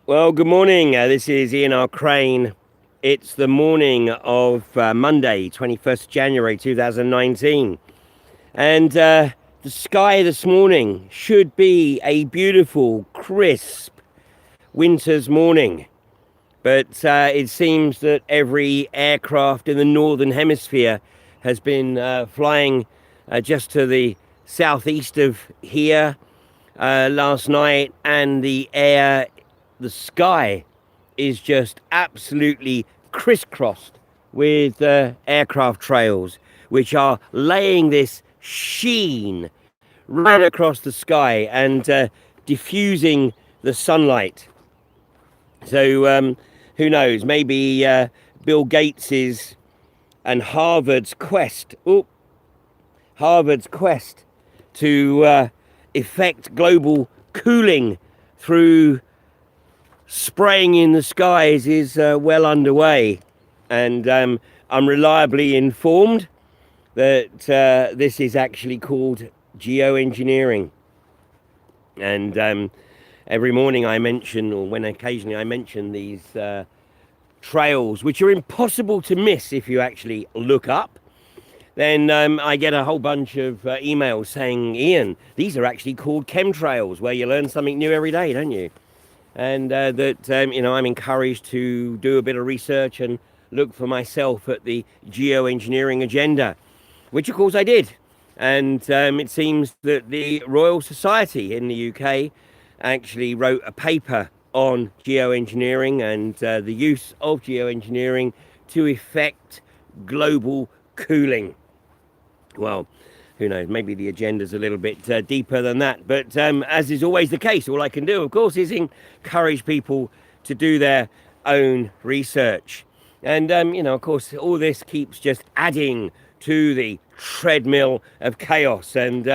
Well, good morning. This is Ian R. Crane. It's the morning of Monday, 21st January 2019. And the sky this morning should be a beautiful, crisp winter's morning. But it seems that every aircraft in the northern hemisphere has been flying just to the southeast of here last night, and the sky is just absolutely crisscrossed with aircraft trails, which are laying this sheen right across the sky and diffusing the sunlight. So who knows? Maybe Bill Gates's and Harvard's quest to effect global cooling through spraying in the skies is well underway. And I'm reliably informed that this is actually called geoengineering. And every morning I mention, or when occasionally I mention these trails, which are impossible to miss if you actually look up, then I get a whole bunch of emails saying, Ian, these are actually called chemtrails, where you learn something new every day, don't you? And I'm encouraged to do a bit of research and look for myself at the geoengineering agenda, which of course I did. And it seems that the Royal Society in the UK actually wrote a paper on geoengineering and the use of geoengineering to effect global cooling. Well, who knows, maybe the agenda's a little bit deeper than that. But as is always the case, all I can do, of course, is encourage people to do their own research. And, of course, all this keeps just adding to the treadmill of chaos. And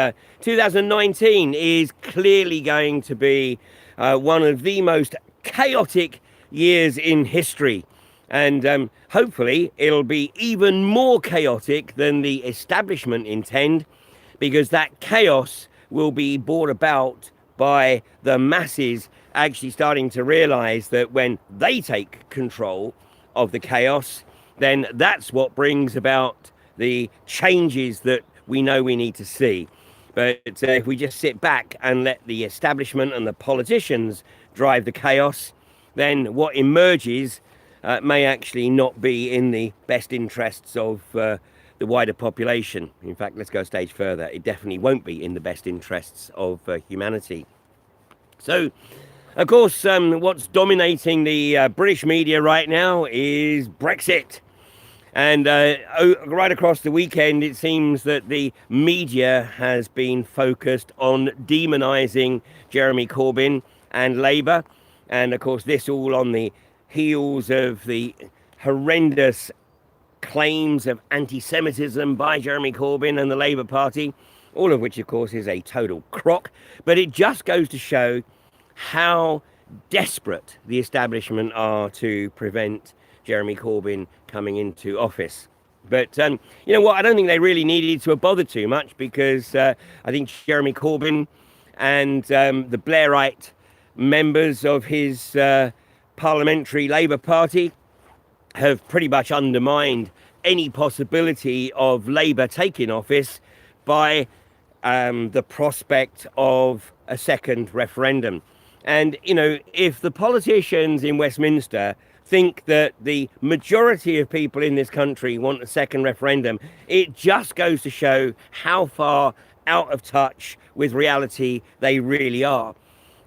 2019 is clearly going to be one of the most chaotic years in history. And hopefully it'll be even more chaotic than the establishment intend, because that chaos will be brought about by the masses actually starting to realize that when they take control of the chaos, then that's what brings about the changes that we know we need to see. But if we just sit back and let the establishment and the politicians drive the chaos, then what emerges may actually not be in the best interests of the wider population. In fact, let's go a stage further. It definitely won't be in the best interests of humanity. So, of course, what's dominating the British media right now is Brexit. And right across the weekend, it seems that the media has been focused on demonising Jeremy Corbyn and Labour. And of course, this all on the heels of the horrendous claims of anti-Semitism by Jeremy Corbyn and the Labour Party, all of which, of course, is a total crock. But it just goes to show how desperate the establishment are to prevent Jeremy Corbyn coming into office. But you know what? I don't think they really needed to have bothered too much, because I think Jeremy Corbyn and the Blairite members of his parliamentary Labour Party have pretty much undermined any possibility of Labour taking office by the prospect of a second referendum. And, if the politicians in Westminster think that the majority of people in this country want a second referendum, it just goes to show how far out of touch with reality they really are.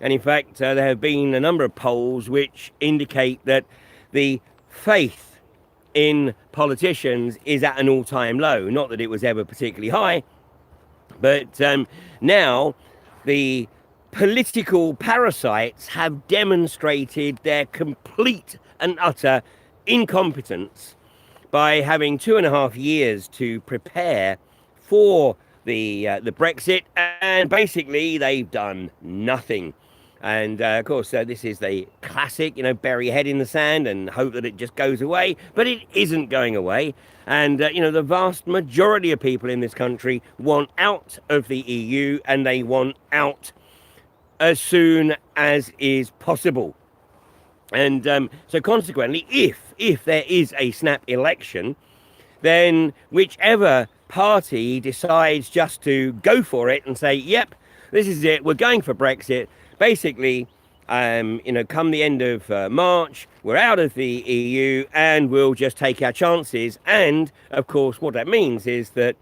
And in fact, there have been a number of polls which indicate that the faith in politicians is at an all-time low. Not that it was ever particularly high, but now the political parasites have demonstrated their complete and utter incompetence by having 2.5 years to prepare for the Brexit, and basically they've done nothing. And of course, this is the classic, bury your head in the sand and hope that it just goes away. But it isn't going away. And, the vast majority of people in this country want out of the EU, and they want out as soon as is possible. And so consequently, if there is a snap election, then whichever party decides just to go for it and say, yep, this is it, we're going for Brexit, basically, come the end of March, we're out of the EU and we'll just take our chances. And of course, what that means is that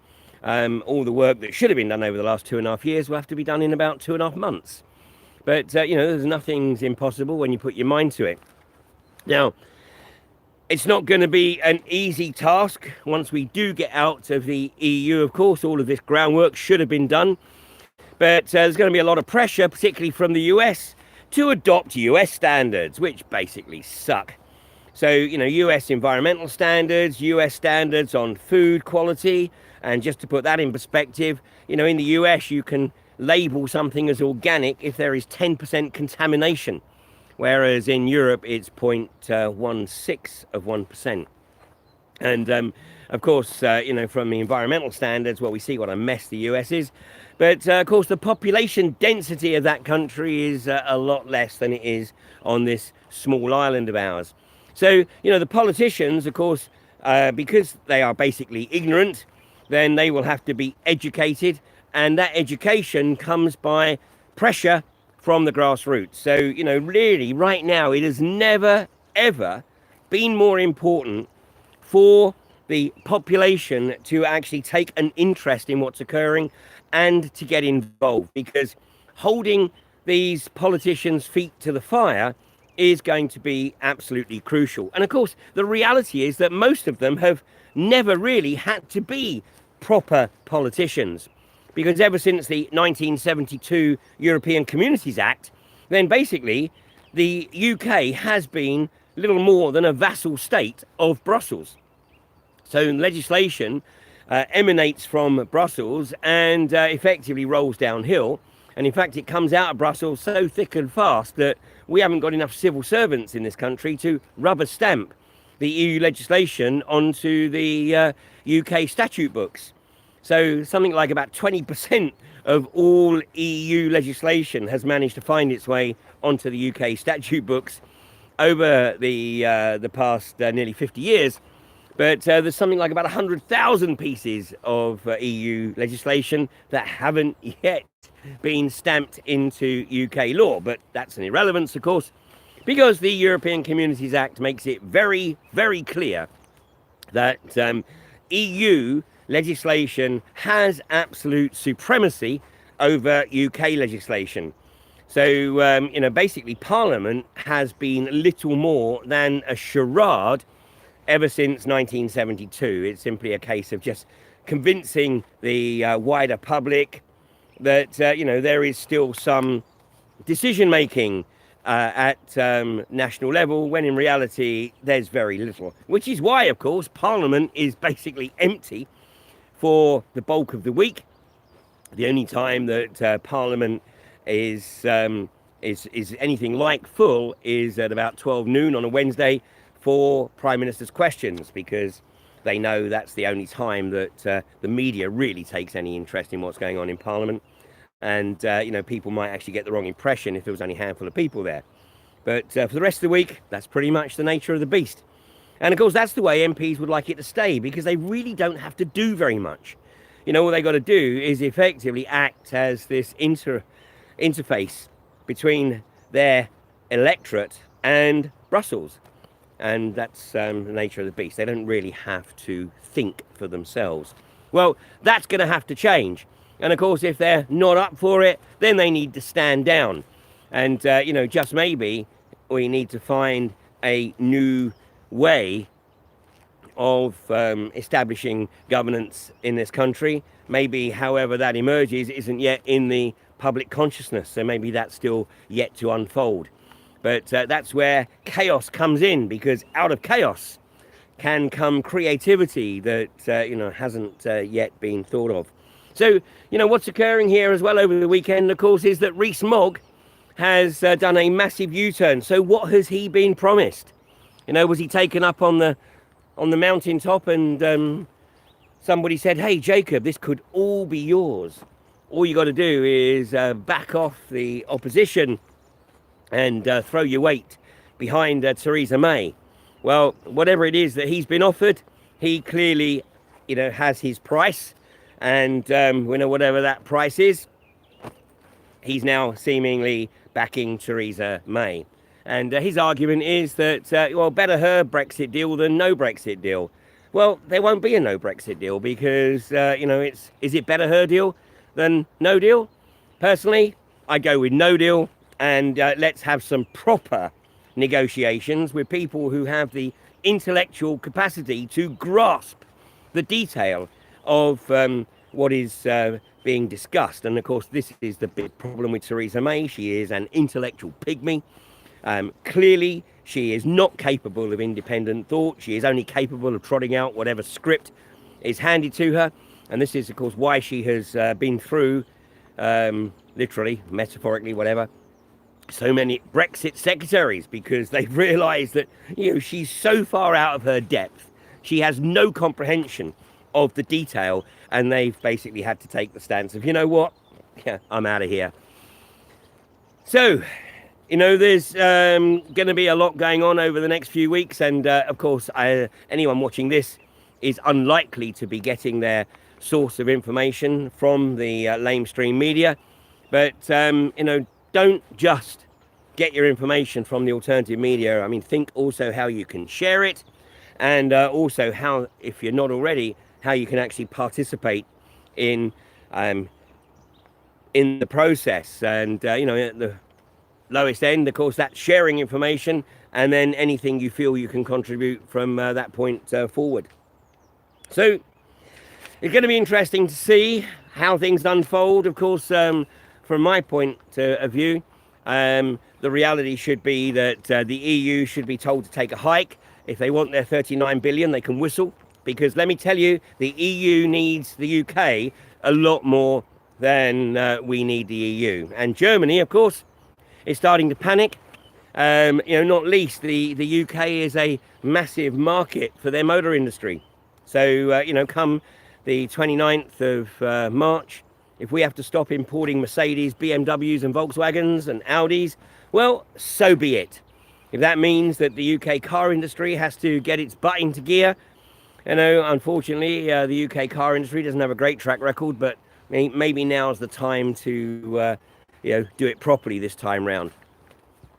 all the work that should have been done over the last 2.5 years will have to be done in about 2.5 months. But, there's nothing's impossible when you put your mind to it. Now, it's not going to be an easy task once we do get out of the EU. Of course, all of this groundwork should have been done. But there's going to be a lot of pressure, particularly from the US, to adopt US standards, which basically suck. So, US environmental standards, US standards on food quality. And just to put that in perspective, in the US, you can label something as organic if there is 10% contamination. Whereas in Europe, it's 0.16 of 1%. And of course, from the environmental standards, well, we see what a mess the US is. But of course, the population density of that country is a lot less than it is on this small island of ours. So, the politicians, of course, because they are basically ignorant, then they will have to be educated. And that education comes by pressure from the grassroots. So, really right now, it has never, ever been more important for the population to actually take an interest in what's occurring and to get involved, because holding these politicians' feet to the fire is going to be absolutely crucial. And of course, the reality is that most of them have never really had to be proper politicians. Because ever since the 1972 European Communities Act, then basically the UK has been little more than a vassal state of Brussels. So legislation emanates from Brussels and effectively rolls downhill. And in fact, it comes out of Brussels so thick and fast that we haven't got enough civil servants in this country to rubber stamp the EU legislation onto the UK statute books. So something like about 20% of all EU legislation has managed to find its way onto the UK statute books over the past nearly 50 years. But there's something like about 100,000 pieces of EU legislation that haven't yet been stamped into UK law. But that's an irrelevance, of course, because the European Communities Act makes it very, very clear that EU legislation has absolute supremacy over UK legislation. So, basically Parliament has been little more than a charade ever since 1972. It's simply a case of just convincing the wider public that, there is still some decision making at national level, when in reality there's very little. Which is why, of course, Parliament is basically empty for the bulk of the week. The only time that Parliament is anything like full is at about 12 noon on a Wednesday for Prime Minister's questions, because they know that's the only time that the media really takes any interest in what's going on in Parliament. And, people might actually get the wrong impression if there was only a handful of people there. But for the rest of the week, that's pretty much the nature of the beast. And of course, that's the way MPs would like it to stay, because they really don't have to do very much. All they got to do is effectively act as this interface between their electorate and Brussels. And that's the nature of the beast. They don't really have to think for themselves. Well, that's going to have to change. And of course, if they're not up for it, then they need to stand down. And, just maybe we need to find a new way of establishing governance in this country. Maybe, however that emerges, isn't yet in the public consciousness. So maybe that's still yet to unfold. But that's where chaos comes in, because out of chaos can come creativity that, hasn't yet been thought of. So, what's occurring here as well over the weekend, of course, is that Rees-Mogg has done a massive U-turn. So what has he been promised? Was he taken up on the mountaintop and somebody said, hey, Jacob, this could all be yours. All you got to do is back off the opposition and throw your weight behind Theresa May. Well, whatever it is that he's been offered, he clearly, has his price, and whatever that price is, he's now seemingly backing Theresa May. And his argument is that, better her Brexit deal than no Brexit deal. Well, there won't be a no Brexit deal because, is it better her deal than no deal? Personally, I go with no deal, and let's have some proper negotiations with people who have the intellectual capacity to grasp the detail of what is being discussed. And of course, this is the big problem with Theresa May. She is an intellectual pygmy. Clearly, she is not capable of independent thought. She is only capable of trotting out whatever script is handed to her. And this is, of course, why she has been through, literally, metaphorically, whatever, so many Brexit secretaries, because they've realised that, she's so far out of her depth. She has no comprehension of the detail, and they've basically had to take the stance of, I'm out of here. So, there's going to be a lot going on over the next few weeks, and of course, anyone watching this is unlikely to be getting their source of information from the lamestream media. But, don't just get your information from the alternative media. I mean, think also how you can share it, and also how, if you're not already, how you can actually participate in the process. And, at the lowest end, of course, that's sharing information, and then anything you feel you can contribute from that point forward. So it's going to be interesting to see how things unfold. Of course, from my point of view, the reality should be that the EU should be told to take a hike. If they want their 39 billion, they can whistle, because let me tell you, the EU needs the UK a lot more than we need the EU. And Germany, of course, is starting to panic. Not least the UK is a massive market for their motor industry. So, come the 29th of March, if we have to stop importing Mercedes, BMWs and Volkswagens and Audis, well, so be it. If that means that the UK car industry has to get its butt into gear, unfortunately, the UK car industry doesn't have a great track record, but maybe now's the time to, do it properly this time round.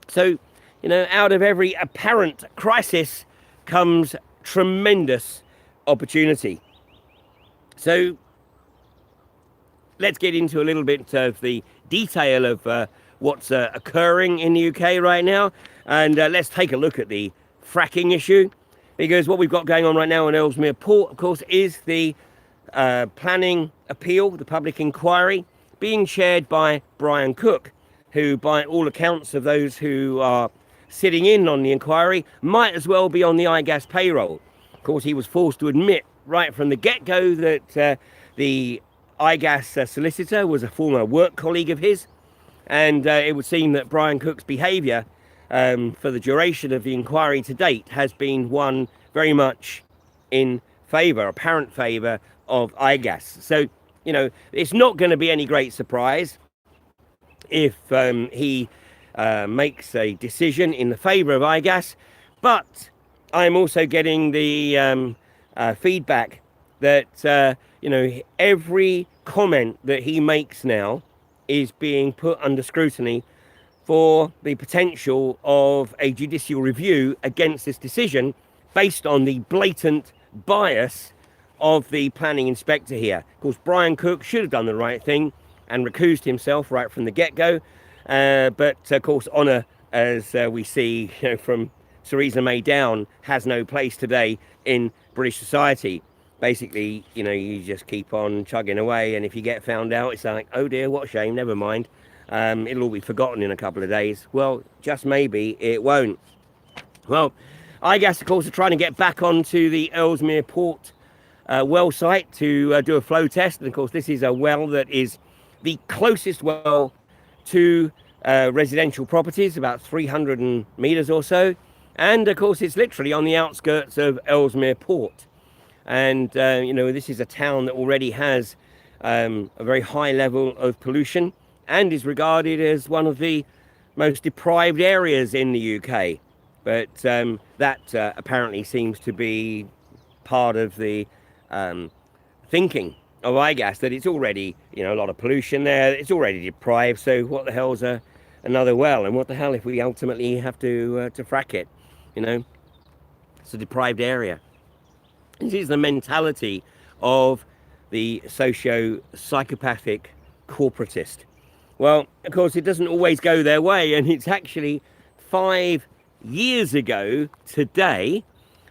So, out of every apparent crisis comes tremendous opportunity. So, let's get into a little bit of the detail of what's occurring in the UK right now, and let's take a look at the fracking issue, because what we've got going on right now in Ellesmere Port, of course, is the planning appeal, the public inquiry, being chaired by Brian Cook, who, by all accounts of those who are sitting in on the inquiry, might as well be on the iGas payroll. Of course, he was forced to admit right from the get-go that the iGas solicitor was a former work colleague of his, and it would seem that Brian Cook's behaviour for the duration of the inquiry to date has been one very much in favour, apparent favour of iGas. So, it's not going to be any great surprise if he makes a decision in the favour of iGas, but I'm also getting the feedback that, every comment that he makes now is being put under scrutiny for the potential of a judicial review against this decision based on the blatant bias of the planning inspector here. Of course, Brian Cook should have done the right thing and recused himself right from the get-go. But, of course, honour, as we see from Theresa May down, has no place today in British society. Basically, you just keep on chugging away, and if you get found out, it's like, oh dear, what a shame, never mind. It'll all be forgotten in a couple of days. Well, just maybe it won't. Well, iGas, of course, are trying to get back onto the Ellesmere Port well site to do a flow test. And, of course, this is a well that is the closest well to residential properties, about 300 metres or so. And, of course, it's literally on the outskirts of Ellesmere Port. And, this is a town that already has a very high level of pollution and is regarded as one of the most deprived areas in the UK. But that apparently seems to be part of the thinking of iGas, that it's already, a lot of pollution there, it's already deprived, so what the hell's another well, and what the hell if we ultimately have to frack it? It's a deprived area. This is the mentality of the socio-psychopathic corporatist. Well, of course, it doesn't always go their way, and it's actually 5 years ago today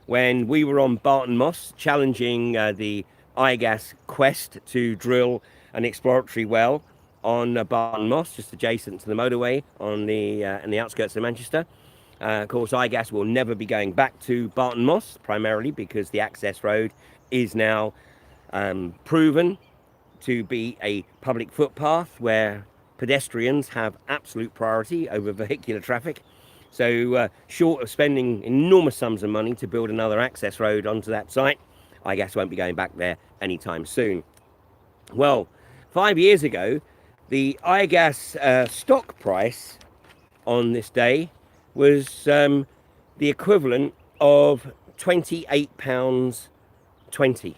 when we were on Barton Moss challenging the iGas quest to drill an exploratory well on Barton Moss, just adjacent to the motorway on the in the outskirts of Manchester. Of course, iGas will never be going back to Barton Moss, primarily because the access road is now proven to be a public footpath where pedestrians have absolute priority over vehicular traffic. So short of spending enormous sums of money to build another access road onto that site, iGas won't be going back there anytime soon. Well, 5 years ago, the iGas stock price on this day was the equivalent of £28.20.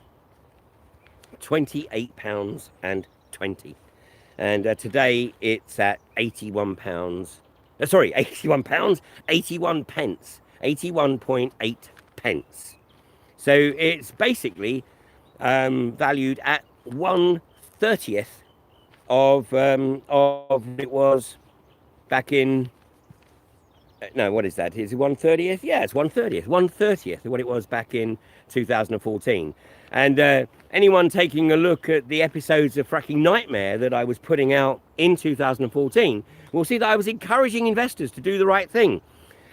£28.20. And today it's at £81. Sorry, £81, 81 pence, 81.8 pence. So it's basically valued at 1/30th of it was back in. No, what is that? Is it 1/30th? Yeah, it's 1/30th. 1/30th of what it was back in 2014. And anyone taking a look at the episodes of Fracking Nightmare that I was putting out in 2014 will see that I was encouraging investors to do the right thing.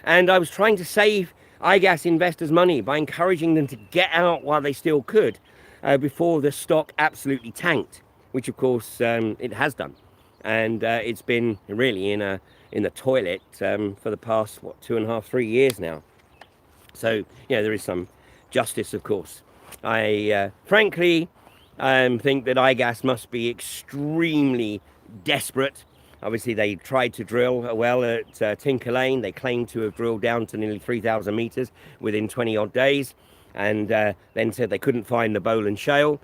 And I was trying to save iGas investors money by encouraging them to get out while they still could before the stock absolutely tanked, which of course it has done. And it's been really in the toilet for the past, 2.5, 3 years now. So, there is some justice, of course. I frankly think that iGas must be extremely desperate. Obviously, they tried to drill a well at Tinker Lane. They claimed to have drilled down to nearly 3,000 metres within 20 odd days, and then said they couldn't find the Bowland Shale.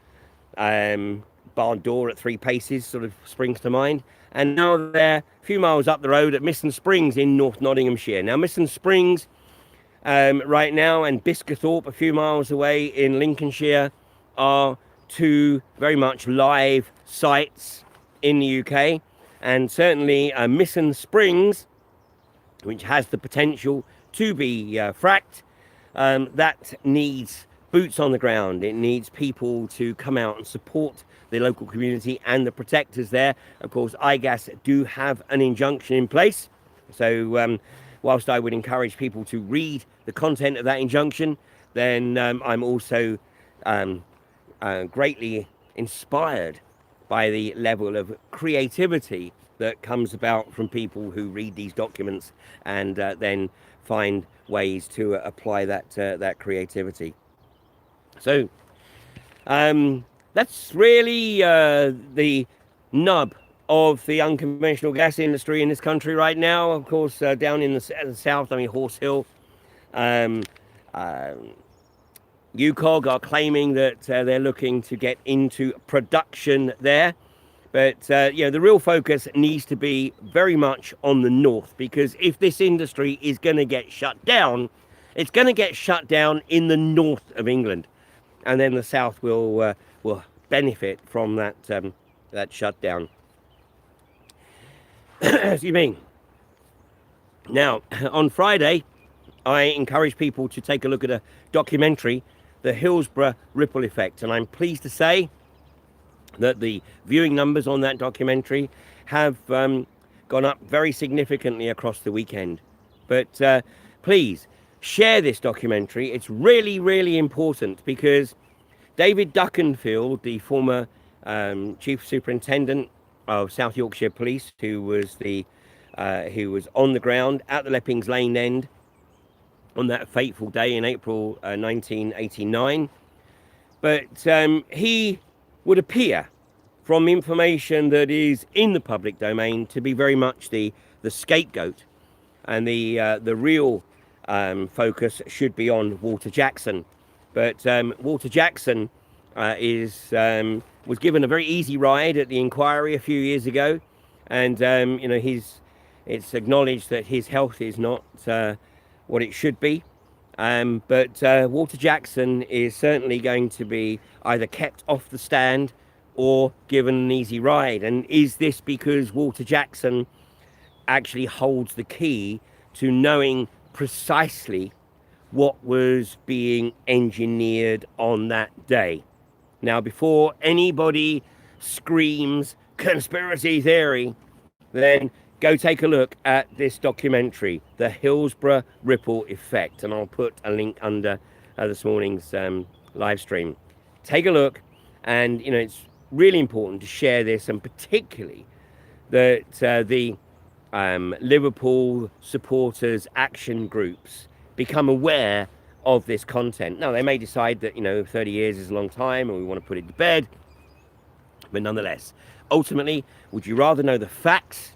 Barn Door at 3 Paces sort of springs to mind. And now they're a few miles up the road at Misson Springs in North Nottinghamshire. Now, Misson Springs right now and Biscathorpe a few miles away in Lincolnshire are 2 very much live sites in the UK. And certainly Misson Springs, which has the potential to be fracked, that needs boots on the ground. It needs people to come out and support the local community and the protectors there. Of course, iGas do have an injunction in place. So whilst I would encourage people to read the content of that injunction, then I'm also greatly inspired by the level of creativity that comes about from people who read these documents and then find ways to apply that creativity. So that's really the nub of the unconventional gas industry in this country right now. Of course, down in the south, Horse Hill, UCOG are claiming that they're looking to get into production there. But, the real focus needs to be very much on the north, because if this industry is going to get shut down, it's going to get shut down in the north of England. And then the south will benefit from that shutdown. Excuse me. Now, on Friday, I encourage people to take a look at a documentary, The Hillsborough Ripple Effect. And I'm pleased to say that the viewing numbers on that documentary have gone up very significantly across the weekend. But please share this documentary. It's really, really important, because David Duckenfield, the former Chief Superintendent of South Yorkshire Police, who was on the ground at the Leppings Lane end on that fateful day in April 1989. But he would appear, from information that is in the public domain, to be very much the scapegoat and the real focus should be on Walter Jackson. But Walter Jackson was given a very easy ride at the inquiry a few years ago, and it's acknowledged that his health is not what it should be. But Walter Jackson is certainly going to be either kept off the stand or given an easy ride. And is this because Walter Jackson actually holds the key to knowing precisely what was being engineered on that day? Now, before anybody screams conspiracy theory, then go take a look at this documentary, The Hillsborough Ripple Effect, and I'll put a link under this morning's live stream. Take a look, and it's really important to share this, and particularly that the Liverpool supporters action groups become aware of this content. Now, they may decide that 30 years is a long time and we want to put it to bed, but nonetheless, ultimately, would you rather know the facts,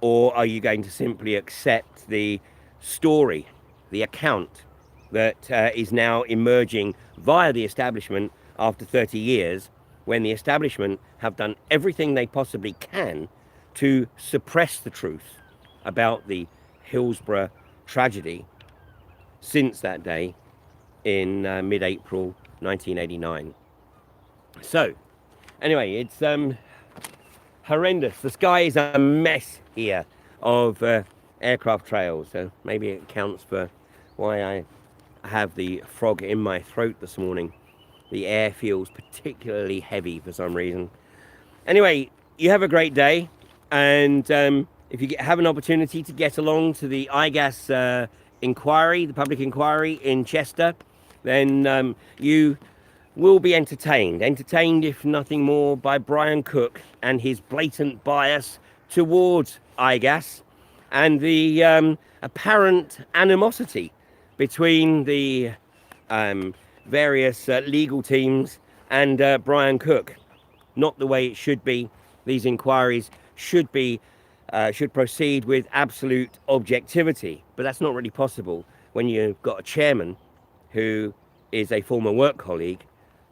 or are you going to simply accept the story, the account that is now emerging via the establishment after 30 years, when the establishment have done everything they possibly can to suppress the truth about the Hillsborough tragedy since that day in mid-April 1989. So, anyway, it's horrendous. The sky is a mess here of aircraft trails, so maybe it accounts for why I have the frog in my throat this morning. The air feels particularly heavy for some reason. Anyway, you have a great day, and if you have an opportunity to get along to the IGAS inquiry, the public inquiry in Chester, then you will be entertained if nothing more by Brian Cook and his blatant bias towards IGAS and the apparent animosity between the various legal teams and Brian Cook. Not the way it should be. These inquiries should proceed with absolute objectivity, but that's not really possible when you've got a chairman who is a former work colleague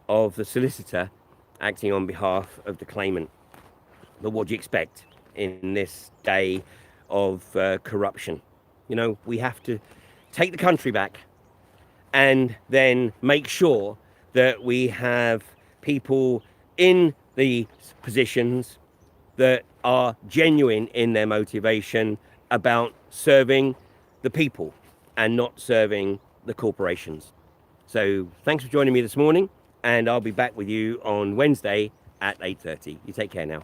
of the solicitor acting on behalf of the claimant. But what do you expect in this day of corruption? We have to take the country back and then make sure that we have people in the positions that are genuine in their motivation about serving the people and not serving the corporations. So thanks for joining me this morning, and I'll be back with you on Wednesday at 8:30. You take care now.